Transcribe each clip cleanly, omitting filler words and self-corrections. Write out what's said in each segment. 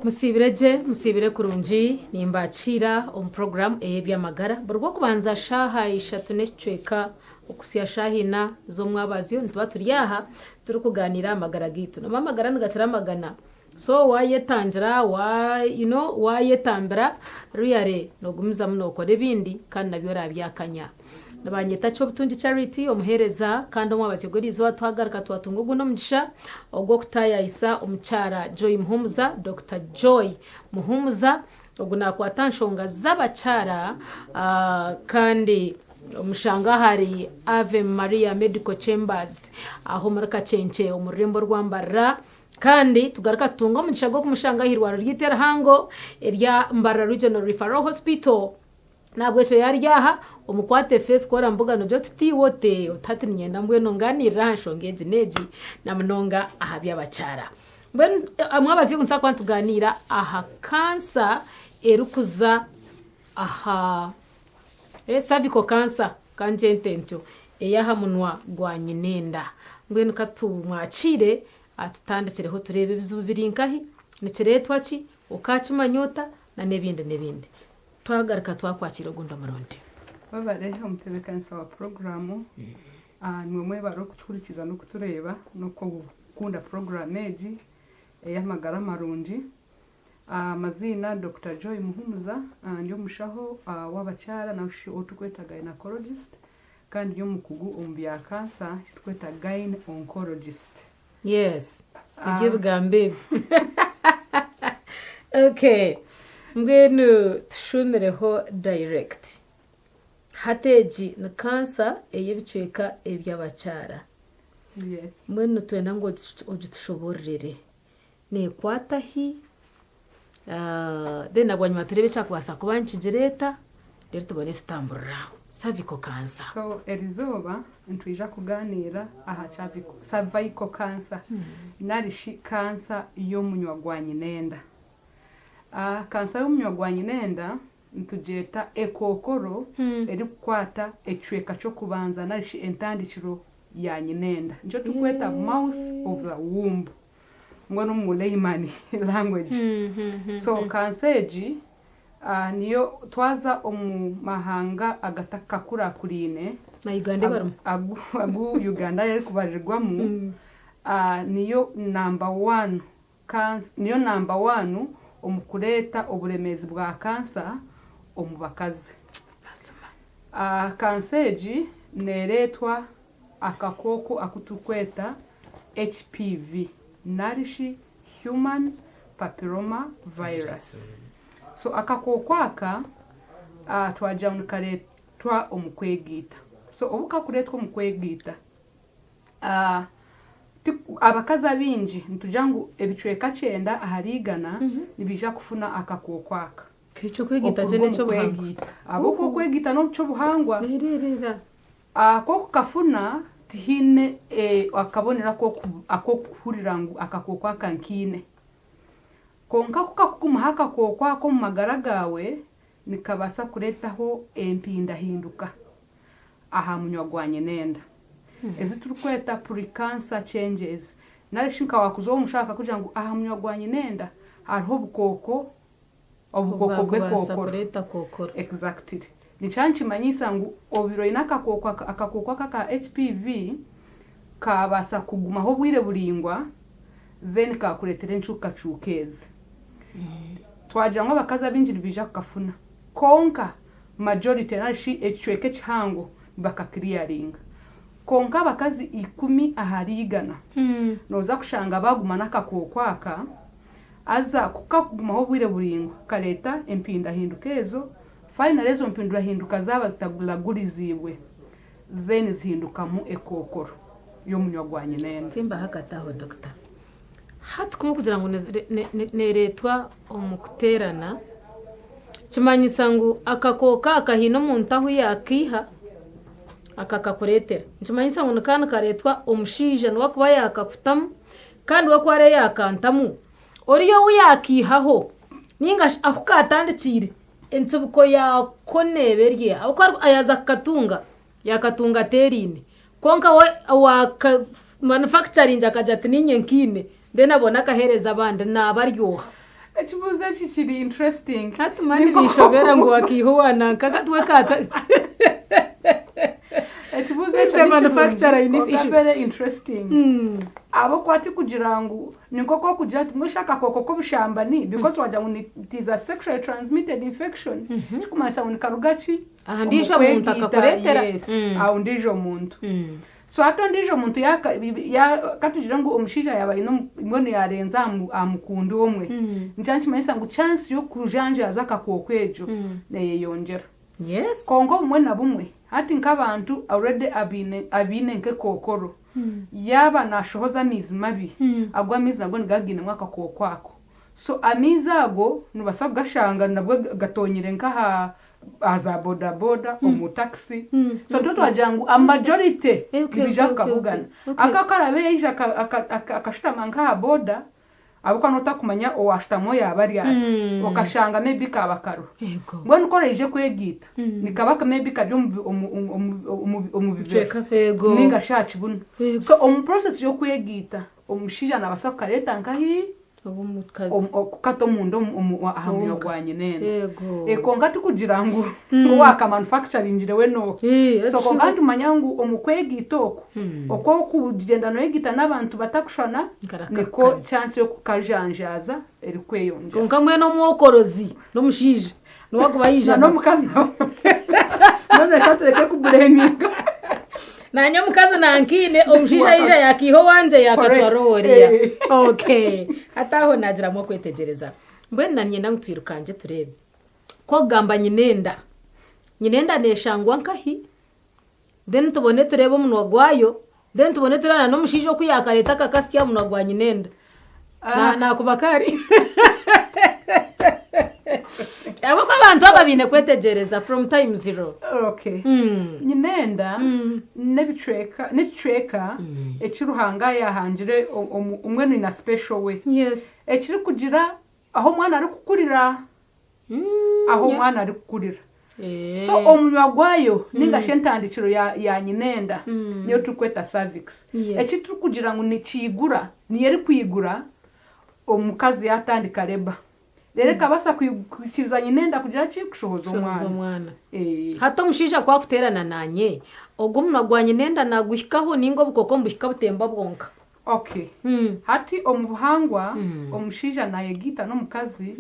musibire kurungi nimbakira program ebyamagara burwo kubanza shaha ishatu necweka okusiya shahina zo mwabazyo ntwa turyaha turi kuganira amagara gitu no mamagara ngacira magana so wayetangira wayetambira ruyare no gumiza muno ko debindi kandi nabyo rabyakanya nabanyeta cyo butungi charity omuhereza kandi omwabasegorizo watwagaruka twatungugu no mugisha ogwo kutaya isa omuchara Joy Muhumuza Dr. Joy Muhumuza oguna kwatanshonga z'abachara kandi umushanga hari Ave Maria Medical Chambers aho muri Kacence umurembo rwambara kandi tugaruka tunga mugishago kumushanga hirwaro ryitera hango erya Mbara Regional Referral Hospital nabwo cyo yaryaha umukwate face kora mbuga no joti tiwote utati nyenda mbwe nonganira nshongeje neji namunonga ahabya abachara mbwe amwabazi kunsa kwantuganira aha cancer erukuza aha cervical cancer kanjentento eyahamunwa gwanyinenda mbwe nukatumwakire atutandikireho turebe ibizubirinkahi nikiretwa ki ukacumanyota na nebindi twagaruka twakwakira gunda murundi babare umutebekanisa wa programu ni mwe baro kuturikiza no kutureba no gukunda program eji y'amagara marungi amazina Dr. Joy Muhumuza ndio mushaho w'abachara na otukweta gynecologist kandi yo mukugu umbya cancer tweta gyne oncologist. Yes ibyo bigambe okay mbwenu tushumireho direct hateji na cancer eyebicweka ebyabachara. Yes mbwenu twenda ngo ojutushoborere ne kwatahi then abanyuma turebe cyakwasa kubankigereta rero tubone stamburra cervical cancer. So erizoba ntwija kuganira aha cervical cancer narishi cancer yo munywa gwanyinenda. Cancer yo munywa gwanyinenda ntujeta ekokoro eri kukwata ecweka cyo kubanza narishi entandikiro ya nyinenda njo tukweta mouth of the womb ngono mu layman language. So cancer ji niyo twaza mahanga agataka kurakurine na Uganda barum agu Uganda yari kubarirwamu niyo number 1 cancer niyo number 1 omukureta oburemezi bwa cancer omubakazi. Cancer ji neretwa akakoko akutukweta HPV narishi human papilloma virus. So akakoko aka twajamukaretwa omukwegita. So obukakuretwa omukwegita abakaza bingi ntujangu ebicweka 9 aharigana nibija kufuna akakoko aka kicho kwegita cyane cyo buhangwa aboko kwegita no cyo buhangwa ririra akoko kafuna tihine akabonera ko akokuhurirangu akakoko akankine konka kukakuma haka kokwa ko magara gawe nikabasa kuretaho empinda hinduka aha munywa gwanyenenda ezi turukweta pre-cancer changes narishinka wakuzo mushaka kugira ngo aha munywa gwanyenenda hariho bukoko kureta kokoro exactly ni chanchi manyisa ngo obiro inaka akakokwa kaka HPV kabasa kuguma ho bwire buringwa then kakuretere ncuka cukeze. Twajamwa abakaza binjiri bija kukafuna konka majority nashi ecweke kihango baka clearing konka abakazi 10 aharigana noza kushanga baguma nakakokwaka aza kukaguma ho bwire buringwa kaleta empinda hindukezo final ezo mpindura hinduka zaba zitagulagurizibwe then zihinduka mu ekokoro yo munywa gwanyinenda. Simba hakataho doctor hatukumu kugira ngo neretwa omukuterana kimanyisa ngo akakoka akahino muntahu yakiha akakakuretera kimanyisa ngo nakana karetwa omushija no kuba yakakutamu kandi wakware yakantamu oriyo uyakihaho ninga akukatandikire entsibuko yakoneberye abukwa ayaza yakatunga terine konka wa manufacturing akajati ninye nkine then abona kahereza abandi nabaryoha ekibuuzo kikiri interesting hatumani bishobera ngo wakihuana kagatwe kata ekibuuzo Who's the manufacturer in this issue? very interesting abo kwati kugira ngu ninkoko kugira tumushaka koko kobushambani because waja ngo it is a sexually transmitted infection kikumasa ngo karugachi ndisho muntu akakuretera aho ndijo muntu so ato ndijo muntu katugira ngo omushija yabaye imbone yarenza amukundu omwe ncyanchi mayisa ngo chance yo kujanja azakakokwejo neye yongera yes kongo mwe na bumwe hati nk'abantu already abine nke kokoro yaba nashohoza amizi mabi agwa amizi nabwo nigagine mwaka kokwako so amizi ago nubasa gashanga nabwo gatonyere nkaha aza boda omu taxi so toto wajangu a majority bijaka kugana akakarabe yija akashitama nkaha boda abuka nota kumanya owashtamo yabari ati okashanga maybe kabakaro mbona ukoreje kwegita nikabaka maybe kabyo cheka fego ninga shachi buno so omu process yo kwegita omushija nabasa kareta nkahi obumukazi kukato mundo ahamyo gwanye nene yego konga tukugira ngo waka manufacturing jirewe no so konga tumanyangu omukwegita oko kugenda no egita nabantu batakushana niko chance yo kukajanjaza eri kweyonja konga mwe no mwokorozi no mushije no wakubayija no mukazi none tatureke kubuleminga nanyo mukazi nankine omushija ija yakiho wanje yakatwaroria okay hataho nagira mwo kwetegereza mbwe nanye nangutwirukanje turebe ko gamba nyinenda neshangwa nkahi then tubone turebe umuntu wagwayo then tubone turana no mushije ko yakareta kakasya umuntu wagwanye nenda nakubakari abo ko abantu ababine kwetegereza from time zero okay nyinenda nebitreka ekiruhanga yahanjire umwe ni na special way yes ekiri kugira aho mwana ari kukurira aho mwana ari kukurira so omunywa gwayo ninga shentandikiro ya nyinenda niyo tukweta cervix ekiri kugira ngo nikigura niyeri kwigura omukazi yatandika leba rero kabasa kwikiza nyinenda kugira ki kushohoza umwana hato mushija kwa kuterana nanye ogwo umuntu agwanye nenda naguhikaho ningo bukoko mbuhika butemba bwonka okay hati omubuhangwa omushija nayegita no mukazi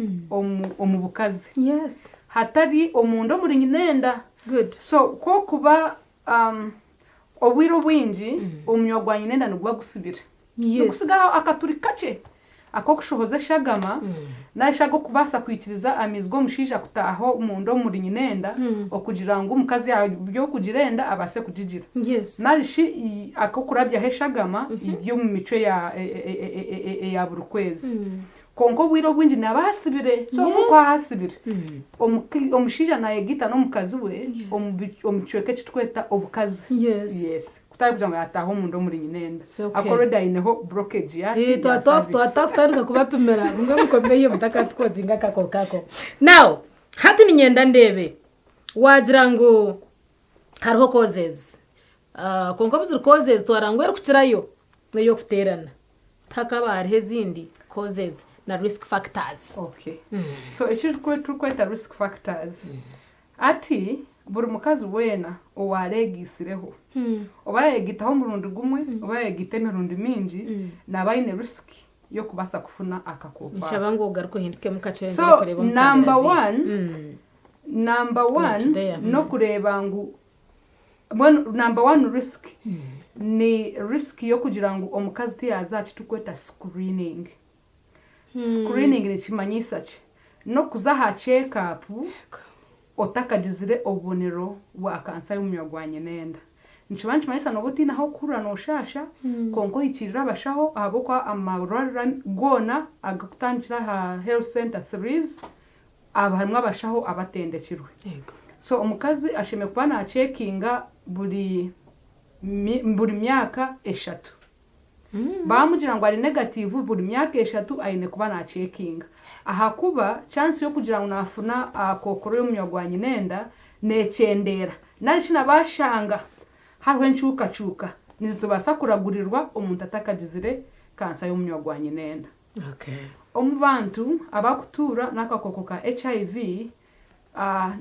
omubukazi yes hatari omundo muri nyinenda good so ko kuba obwiro bwingi omunywa gwa nyinenda nugwa gusibira gusigaho akaturi kace akokushohoza shagama nashago kubasa kwikiriza amizgo mushija kutaho umundo muri nyinenda okugira ngo umukazi byo kugirenda abase kujigira yes narishi akokurabya heshagama ibyo mu mico ya burukwezi konko bwiro bwingi nabasibire so ko hasibire omushija nayegita no mukazi we omuchweke kitweta obukazi yes kutari kujanga yataho umundo muri nyinenda akoreda ineho blockage yaki twataka kubapimera ngo mukomeye mutakatwoza ingaka kokako now hati ni nyenda ndebe wagira ngo hariho causes konko bizuru causes twarangwera kukirayo no kuterana takabari hezindi causes na risk factors okay so ekiri tukweta risk factors ati buri mukazi wena owaregisireho obayegitaho murundi gumwe obayegite mirundi mingi nabayine risk yo kubasa kufuna akakopa nshabango garuko hindike mukacenge kureba number 1 no kureba ngo number 1 risk ni risk yo kugira ngo omukazi tiyazachi tukweta screening ni kimanyisa cye no kuzaha check up otakagizire obonero bwa kansa y'umunywa gwa nyinenda nchibanchi mayisa nobuti naho kurura no shasha konko ikirira abashaho abo kwa amarara gona agakutangira ha health center 3s abahamwe abashaho abatendekirwe so omukazi asheme kuba na checkinga buri myaka 3 bamugira ngo ari negative buri myaka 3 ayine kuba na checkinga aha kuba chance yo kugira ngo nafuna akokoro y'umunywa gwa nyinenda necendera narishina bashanga harwe ncuka nizo basa kuragurirwa umuntu atakagizire kansa y'umunywa gwa nyinenda omu bantu abakutuura n'akakooko ka HIV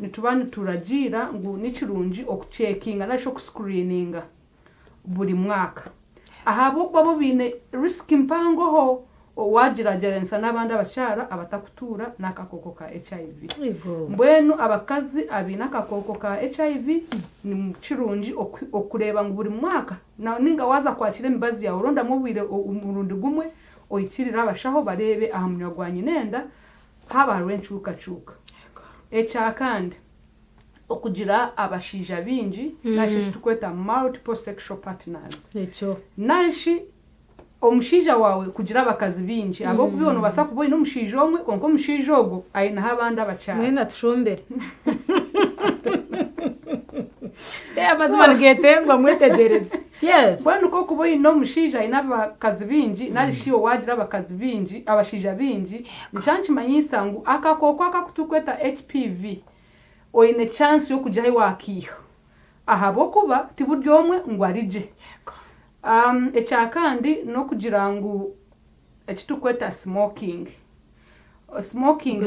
nituba nituragira ngu nikirungi okucekinga nashi okuscreeninga buri mwaka ahabw'okuba bo biine risk mpangoho owagirageranisa n'abandi abakyara abatakutuura n'akakooko ka HIV. Mbwenu abakazi abaine akakooko ka HIV ni kirungi okureeba ngu buri mwaka ninga waza kwakira emibazi yawe orondamu obwire omurundi gumwe oyikirira abashaho bareebe aha munywa gwa nyinenda haba hariho encuukacuuka. Ekyakandi okugira abashaija bingi nashi tukweta multiple sexual partners. Nashi omushaija wawe kugira abakazi bingi ab'okuba nobasa kuba oine omushaija omwe konka omushaija ogwo ayineho abandi abakyara. Mwena tushombere amazima nigetengwa mwetegereze. Mbwenu ko kuba oine omushaija aine abakazi bingi narishi owagira abakazi bingi abashaija bingi nikyankimanyisa ngu akakooko akakutukweta HPV oine chance y'okugyaho wakiiha ahabw'okuba tiburi omwe ngu arigye. Ekyakandi n'okugira ngu ekitukweta smoking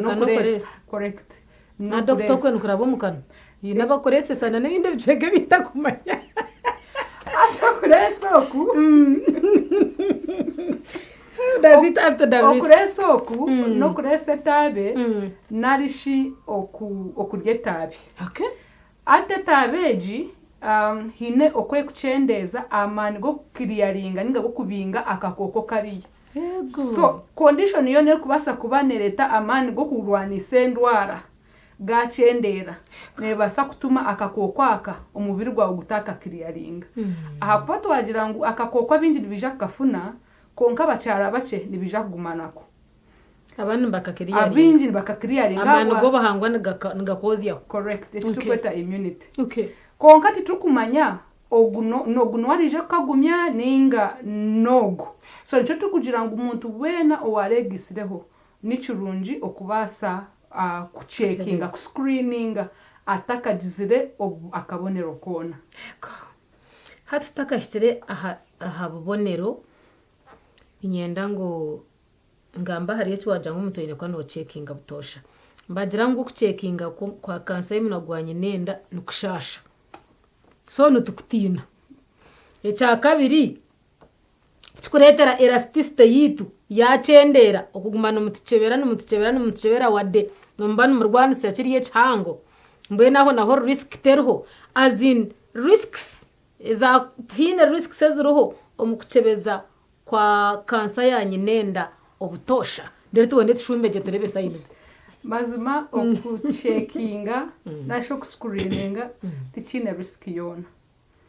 nokureesa correct na doctor kwenu kuraba omu kanwa yine abakoresesana n'ebindi ebicweka bitakumanya atakureesa oku okureesa oku n'okureesa etabe narishi okurya etabe. Ate etabe egi hiine okwekucendeeza amaani g'okukiriyaringa ninga g'okubinga akakooko kariya. So condition yo nekubasa kuba nereta amaani g'okurwanisa endwara gacendeera nebasa kutuma akakooko aka omubiri gwawe gutakakiriyaringa. Ahakuba twagira ngu akakooko abingi nibija kukafuna konka abakyara bakye nibija kugumanako. Abingi nibakakiriyaringa amaani g'obuhangwa nigakozyaho. Correct. Ekitukweta immunity. Konka titukumanya ogu nwarije kukagumya ninga nogu. So nikyo tukugira ngu omuntu weena owaregisireho nikirungi okubasa kucekinga kuscreeninga atakagizire akabonero koona. Hati tutakahikire aha bubonero inyenda ngu ngamba hariyo ekiwagira ngu omuntu aine kuba nocekinga butosha. Mbagira ngu okucekinga kwa kansa y'omunwa gwa nyinenda nikushasha so nitukutiina. Ekyakabiri kikureetera elasticity yitu yacendeera okuguma nimutukyebera wadde nomuba nimurwanisa kiri ekihango. Mbwenu aho naho risk teriho as in risks hiine risks eziriho omu kukyebeza kwa kansa ya nyinenda obutosha. Rero tuwende tushumbegye turebe sayinizi mazima okucekinga nashi okuscreeninga tikiine risk yoona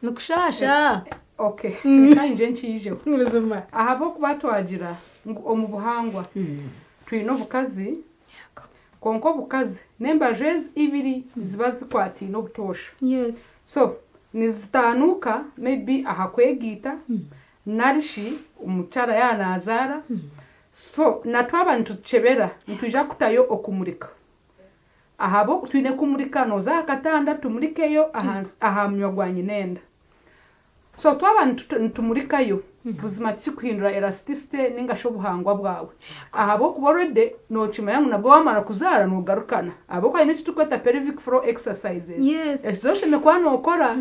nikushasha. Kanje nkiijeho ahabw'okuba twagira ngu omu buhangwa twine obukazi konka obukazi n'embaju ezi ibiri ziba zikwatiine obutosha. So nizitaanuka maybe aha kwegiita narishi omukyara yanazaara. So natwaba nitukyebera nitwija kutayo okumurika ahabwo twine kumurika noza akatanda tumurikeyo aha munywa gwa nyinenda. So twaba nitumurikayo buzima kikuhindura elasticity ningasho obuhangwa bwawe ahabwo kuba already nokimanya ngu nabwo wamara kuzaara nogarukana ahabwo kaine ekitukweta pelvic floor exercises. Ekizosheme kuba nokora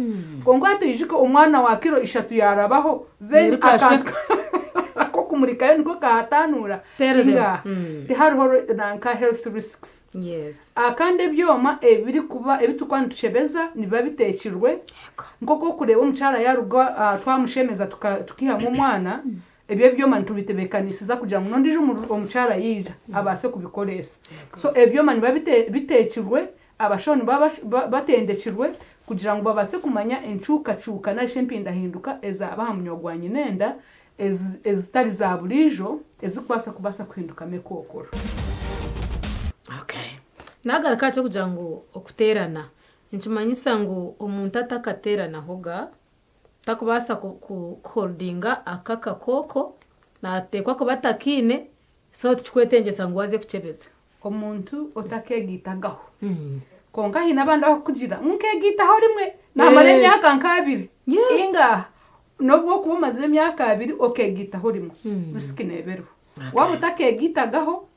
konka tuyijike omwana wa kiro 3 yarabaho then ako kumurikayo niko kahatanura inga tihariho nanka health risks. Kandi ebyoma ebiri kuba ebitukwa nitukyebeza niba bitekirwe nkoko kureba omukyara yaruga twamushemeza tukihamu omwana ebyo byoma nitubitebekanisiza kugira ngu nondijo omukyara yija abase kubikoreesa. So ebyoma niba bitekirwe abashoni batendekirwe kugira ngu babase kumanya encuukacuuka nashi empindahinduka ezaba aha munywa gwa nyinenda ezitari za burijo ezikubasa kuhinduka mekookoro. Nagaruka kyo kugira ngu okuteerana nkimanyisa ngu omuntu atakateerana hoga takubasa kuholdinga akakakooko nateekwa kuba takiine so tikikwetengesa ngu waze kukyebeza. Omuntu otakegiitagaho konka hiine abandi abakugira nkegiitaho rimwe namara emyaka nka 2 inga nobwo kuba omazire emyaka 2 okegiitaho rimwe risk nebereho. waba utakegitagaho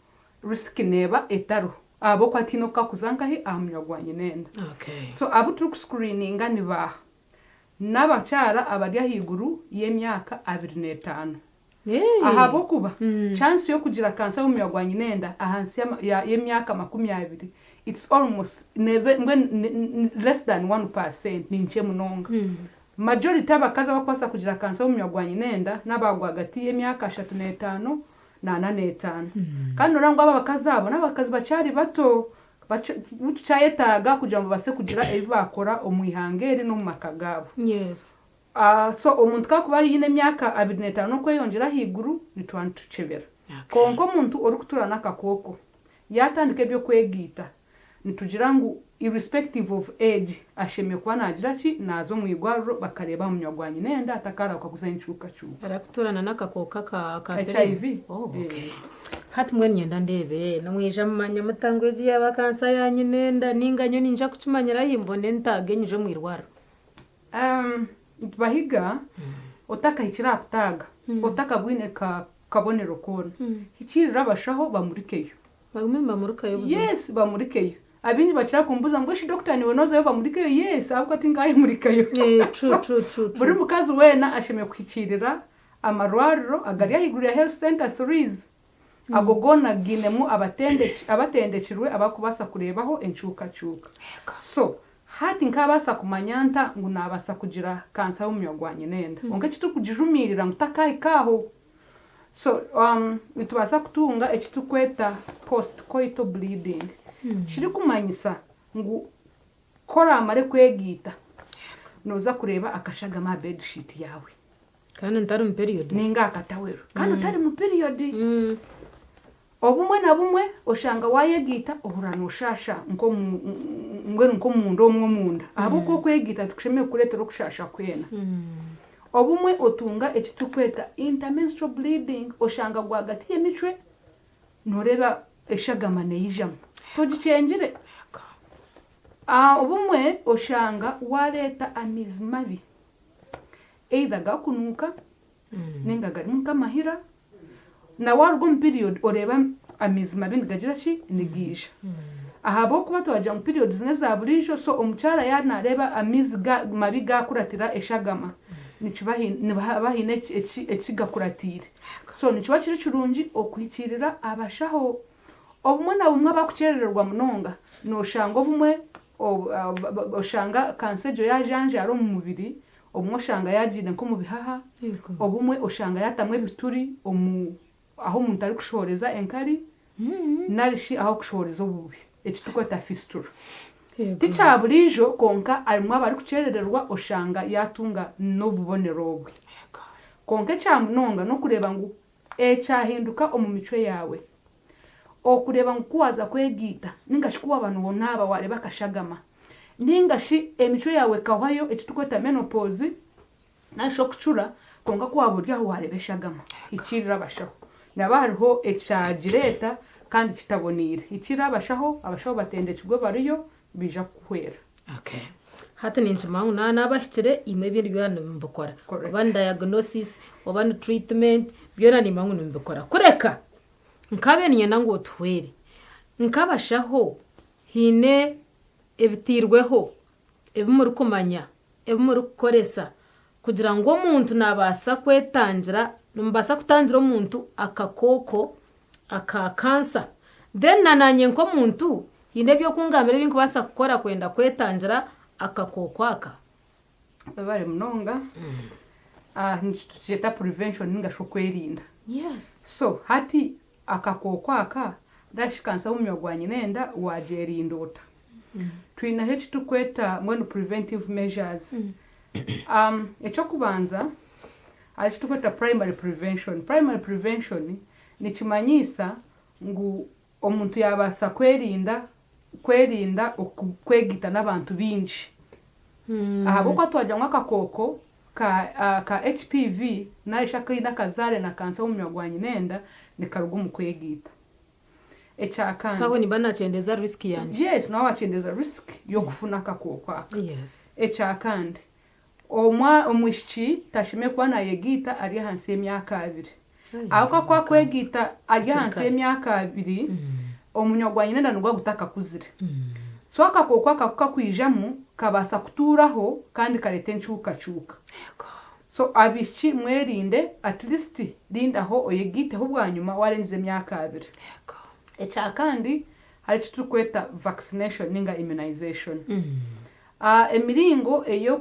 risk neba etaro abo kwatino kakuzangahe amunyagwanye nenda so abo turi screeninga ni baha n'abacara abarya higuru y'emyaka 25 ahabo kuba chance yo kugira kansa y'umunyagwanye nenda ahansi y'emyaka 20 it's almost less than 1% ninche munonga majority abakaza bakwasa kugira kansa y'umunyagwanye nenda n'abagwa hagati y'emyaka 35 na 45 kandi urangwa abakaza abo n'abakazi bacari bato butucayetaga kugira ngo base kugira ebibakora omwihangeri no makagabo so omuntu kakuba yine myaka 25 no kweyongera higuru ni twantuchebera konko muntu ori kuturana kakoko yatandike byo kwegita nitugira ngo irrespective of age asheme kwa nagira ki nazo mwigwaro bakareba munyagwanye nenda atakara kwa kuzenchuka arakuturana nakakoka ka HIV hati mwe nyenda ndebe no mwija mumanya mutangweji yabakansa yanyu nenda ninganyo ninja kucimanyira himbone ntagenyije mwirwaro bahiga otaka ikira kutaga otaka bwine ka kabonero kona ikirira bashaho bamurikeyo bamurikayo buzo yes bamurikeyo abinji bachira kumbuza ngo shi doctor ni wonoza yo bamurikeyo yes ahubwo ati ngaye murikayo true buri mukazi wena asheme kwikirira amarwariro agari yahiguru ya health center 3s agogona ginemu abatendekirwe abakubasa kurebaho enchuka so hati nkabasa kumanyanta ngo nabasa kugira kansa y'umunyagwanye nenda onke kitu kujijumirira mutakaye kaho so itubasa kutunga ekitukweta post coital bleeding shiri kumanyisa ngo kora amare kwegita noza kureba akashaga ma bed sheet yawe kandi ntari mu period ninga akatawero kandi utari mu period obumwe na bumwe oshanga wayegita ohurana ushasha nko mundo omwe munda abo ko kwegita tukusheme kuletera kushasha kwena obumwe otunga ekitukweta intermenstrual bleeding oshanga gwagati y'emicwe noreba eshagama neyijamo togicengire obumwe oshanga waleta amizi mabi either gakunuka nenga gari mukamahira na wargo period oreba amizi mabi ngagira ki nigija ahabo kuba twaja mu period zine za bulijo so omuchara yanareba amizi mabi gakuratira eshagama bahine ekigakuratire so nikiba kiri kirungi okwikirira abashaho obumwe na bumwe bakucerererwa munonga noshanga obumwe oshanga kansejo yajanje ari mu mubiri obumwe oshanga yagire nko mu bihaha obumwe oshanga yatamwe bituri aho umuntu ari kushoreza enkari narishi aho kushoreza obubi ekitukweta fistula ticha bulijo konka arimwe abari kucerererwa oshanga yatunga n'obubonero obwe konka kyamunonga no kureba ngo ekyahinduka omu micwe yawe okureba ngo kuwaza kwegita ningashi kuba abantu bonaba wareba kashagama ningashi emicwe yawe kahwayo ekitukweta menopause nasho kucura konka kwaburya aho wareba eshagama ikirira bashaho nabariho ekyagireta kandi kitabonire ikirira abashaho batendekirwe bariyo bija kuhwera hati ninchimangu nabashikire imwe bindi byana mbikora obana diagnosis obana treatment byona nimangu nimbikora kureka nkabe nyena ngo twere nkabashaho hine ebitirweho ebimuri kumanya ebimuri kukoresa kugira ngo omuntu nabasa kwetangira numbasa kutangira omuntu akakoko aka cancer then nananye nko muntu hine byo kungamira binkubasa gukora kwenda kwetangira akakoko aka bari munonga nitujeta prevention ningasho kwerinda yes so hati akakoko aka dashikansa umunyagwanye nenda wajerindota twina hechi tukweta mwenu preventive measures echo kubanza ali tukweta primary prevention ni kimanyisa ngu omuntu yabasa kwerinda kwegita n'abantu binji ahabo kwa twaja mwakakoko ka HPV na ishakina kazare na kansa umunyagwanye nenda ni karugo mu kwegita echakandi sawo ni bana chendeza risk yanje yes nawa chendeza risk yo kufuna akakoko yes echakandi omwishiki tashime kwa na yegita ari hansi y'emyaka 2 ako kwa kwegita ajya hansi y'emyaka 2 omunyogwanye nenda nugwa gutaka kuzire so akakoko akakwijamu kabasa kuturaho kandi karete ncuka so abishi mwerinde at least lindaho oyegiteho bwanyuma warenze emyaka 2 echa kandi hari tukweta vaccination ninga immunization emiringo eyo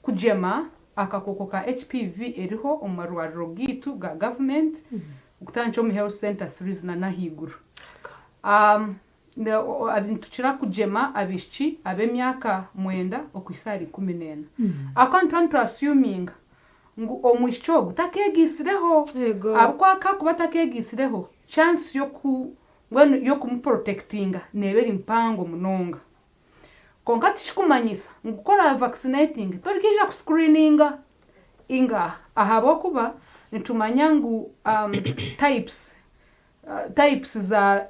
kujema akakoko ka HPV eriho omarwariro gitu ga government ukutancho mu health center 3 na nahiguru abintukira kujema abishi abemyaka 9 okwisari 14 akantu assuming ngu omwisho gutakegiisireho akwaka kuba takegiisireho chance yo kumprotectinga neberi mpango munonga konka tishikumanyisa ngukora vaccinating torikija ku screeninga inga ahabo kuba nitumanya ngu types za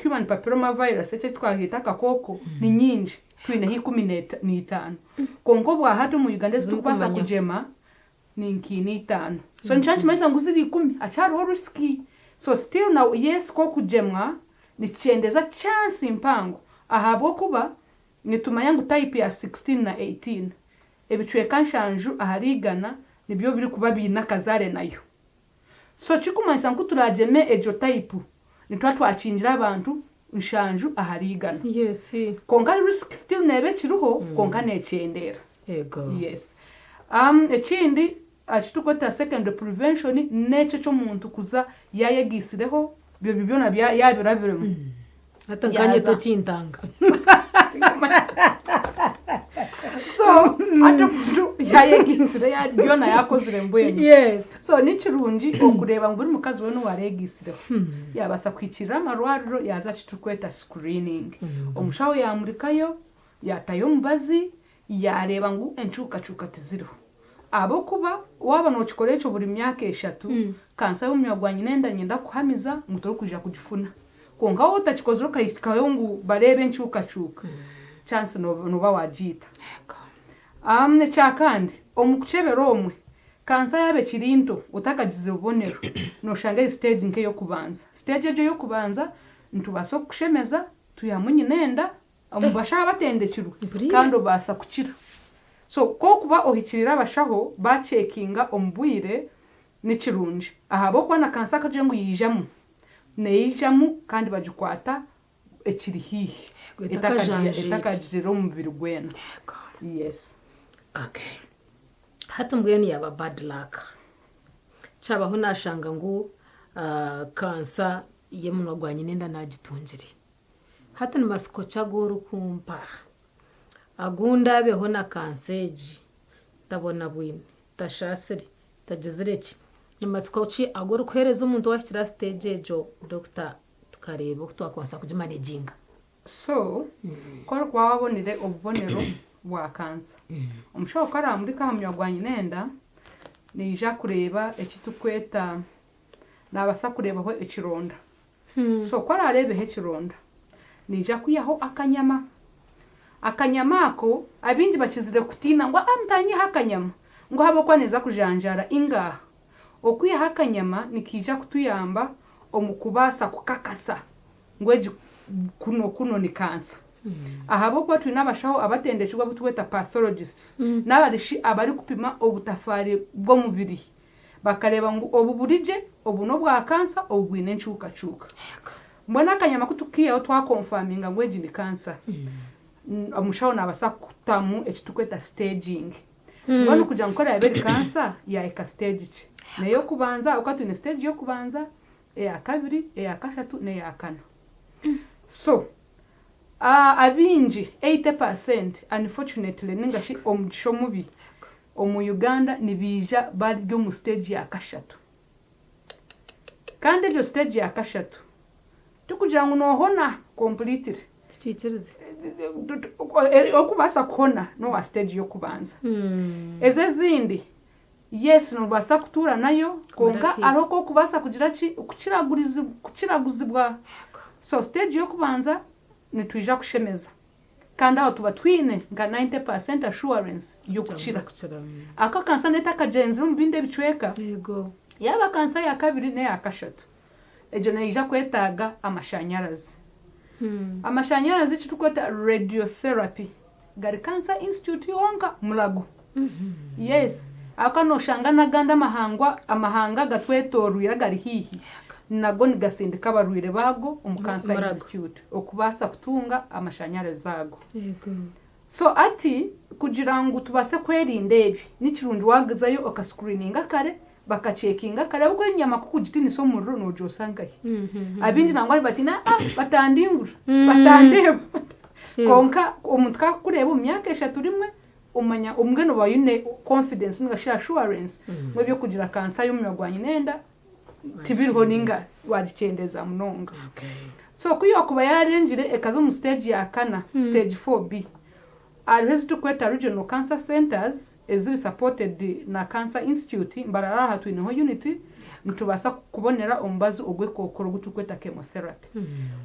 human papilloma virus eche twagita kakoko ni nyingi twine hi 15 konko bwa hatu mu Uganda zitukubasa kujema ni nkini 5 so nchanchi maisa nguziri 10 acharo risky so still now yes ko kujemwa ni chendeza chance impango ahabo kuba nitumanya ngu type ya 16 na 18 ebichwe kanshanju aharigana nibyo biri kuba bina kazare nayo so chikumanyisa nku turajeme ejo type nitwatu achinjira abantu nshanju aharigana yes konka risk still nebe kiruho konka nechendera yes ekindi achitukota secondary prevention necho cyo muntu kuza yayegisireho byo bibyona yabirabiremo hata nkanye to chintanga so atu yayegisire yabyona yakozire mbwenye yes so nichirungi okureba nguri mukazi we no waregisireho yabasa kwikirira amarwariro yaza chitukweta screening omushaho yamurikayo yatayo mubazi yareba ngu encuka tiziriho abo kuba waba no chikolecho buri myaka 3 kansa y'umyagwanye nyenda kuhamiza mutoro kuja kugifuna konga wotakikoze ukayikayo ngu barebe encuka chance no bawajita ne chakandi omukuchebero omwe kansa yabe kirinto utakagize ubonero no shanga stage nke yo kubanza stage yo kubanza ntubaso kushemeza tuyamunyi nenda omubasha batendekirwe kandi basa kukira so ko kuba ohikirira abashaho bacekinga ombwire n'ikirunji ahabo kwana kansa kaje ngo yijamu neyijamu kandi bajukwata ekirihihi etakajiro mubiri gwena yes okay hata mbweni yaba bad luck chabaho nashanga ngo kansa yemunogwanye nenda nagitungiri hata ni masiko chagoro kumpa agunda beho na kanseji tabona bwine tashasiri tagezereki ni masiko chi agoro kwereza umuntu wakira stage ejo doctor tukareba kutwakonsa kujimanejinga so kora kwabonire obubonero bwa kansa omushaho kara muri kahamyagwanye nenda nija kureba ekitukweta nabasa kurebaho ekironda so kora arebe hekironda nija kuyaho akanyama ako abinji bakizire kutina ngo amtanyi hakanyama ngo habo kwaneza kujanjara inga okuyaho akanyama nikija kutuyamba omukubasa kukakasa ngweji kuno ni kansa ahabo kwa tunabashaho abatendeshwa butweta pathologists n'abarishi abari kupima obutafari bwo mubiri bakareba ngo obuburije obuno bwa kansa obwine ncuka mbona akanyama kutukiye twa confirminga ngweji ni kansa omushaho nabasa kutamu ekitukweta staging mbona kuja nkora yaberi kansa ya eka stage ki nayo kubanza ukatu ni stage yo kubanza eya kabiri eya kashatu neya kana so abinji 80% unfortunately ningashi omugisho mubi omu Uganda nibija bari mu stage ya kashatu kandi jo stage ya kashatu tukugira ngo nohona completely tikikirize okubasa kuhona no wa stage yo kubanza ezezindi yes no basa kutura nayo konka aroko kubasa kugira ki kukiraguzibwa so stage yo kubanza nitwija kushemeza kandi aho tuba twine nga 90% assurance yo kukira aka kansa neta kajenzi mu binde bicweka yego yaba kansa ya kabiri n'eya kashatu ejo naija kwetaaga amashanyarazi. Amashanyarazi kitukweta radiotherapy gari Cancer Institute yonka mulago. Yes, akano shangana ganda amahanga gatwetorwira gari hihi nago nigasindika abarwire bago Cancer Institute okubasa kutunga amashanyarazi ago. So ati kugira ngo tubase kwerinda ebi nikirundi wagizayo okascreeninga kare bakacekinga kare ubwo inyama kukugitini so murro nojo sangaye. Abinji nangwari batina batandingura batandeba konka omutka kureba umyaka eshatu rimwe umanya umgeno bayine confidence ngasha assurance mwebyo kugira kansa y'umyagwanyi nenda tibiriho ninga wagicendeza munonga. So kuyo kuba yarenjire ekazo mu stage ya kana stage 4B always to kweta regional cancer centers eziri supported na Cancer Institute mbarara hatwine ho unity ntubasa kubonera ombazo ogwekokoro gutukweta chemotherapy.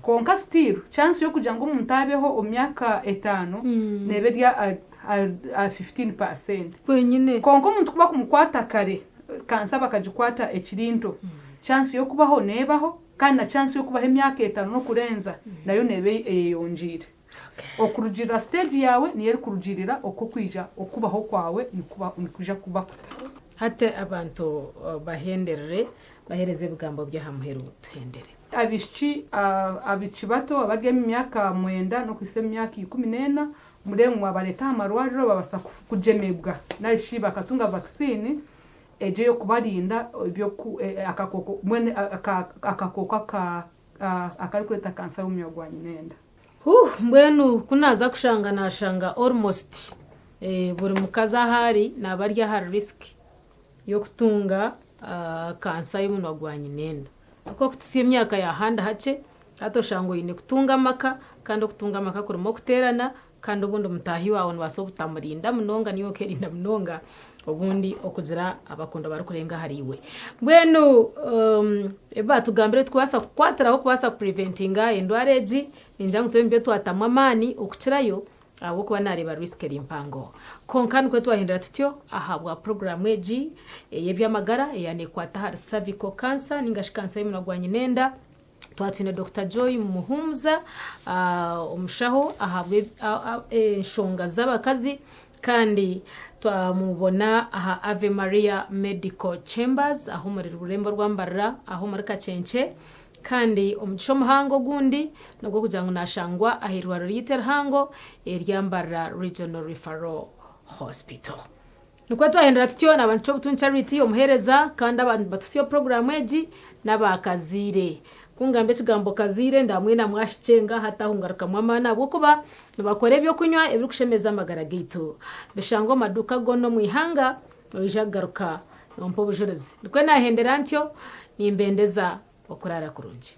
Konka still chance yo kugira ngo muntabeho omyaka 5 nebe lya 15% kwenyine konko muntu kuba kumukwata kare kansa bakajikwata ekirinto chance yo kubaho nebaho kandi na chance yo kubaho emyaka 5 no kurenza nayo nebe eyonjire. Okurujira stage yawe niye kurujirira okukwija okubaho kwawe nikuja kuba kuta hate abantu bahereze bigambo byahamuheru tuhendere abici bato abarya imyaka 9 no kwise imyaka 14 murenwa bareta amarwariro babasa kujemebwa nashi bakatunga vaccine eje yo kubarinda byo akakoko mwene akakoko akarikweta kansa y'umyagwanyi nenda. Mbwenu kunaza kushanga nashanga almost buri mukaza hari nabarya hari risk yo kutunga kansa y'umwagwanyi nenda ako kutusiye imyaka ya handa hace atoshango yine kutunga amaka kandi kutunga amaka kurimo kuterana kandi ubundi mutahi wawe nbaso butamurinda munonga niyo kerinda munonga ubundi okuzira abakunda barukurenga hariwe. Mbwenu eba tugambire twasa kwatara aho kwasa preventinga endwareji ninjangu twembye twatamwa amani okukirayo abo kuba nareba risk rimpango konkani kwe twahindura tutyo ahabwa program eji yebyamagara yani kwata har cervical cancer ningashikansa y'umwagwanyi nenda twatine Dr. Joy Muhumza umushaho ahabwe shonga z'abakazi kandi twamubona aha Ave Maria Medical Chambers aho muri rurembo rwambarra aho muri Kacenche kandi omugisho muhango gundi nagwo kujangu nashangwa ahirwa riter hango eryambarra Regional Referral Hospital. Nukwa twahindura tutyo nabantu cyo butun charity omuhereza kandi abantu batusiyo program eji nabakazire kungambe kigambo kazire ndamwe na mwashicenga hata hungaruka mwamana bokuba bakore byo kunywa ebiri kushemeza amagara gitu bishango maduka gono mwihanga wijagaruka nompo bujureze nikwe nahendera ntyo nimbendeza okurara kurunji.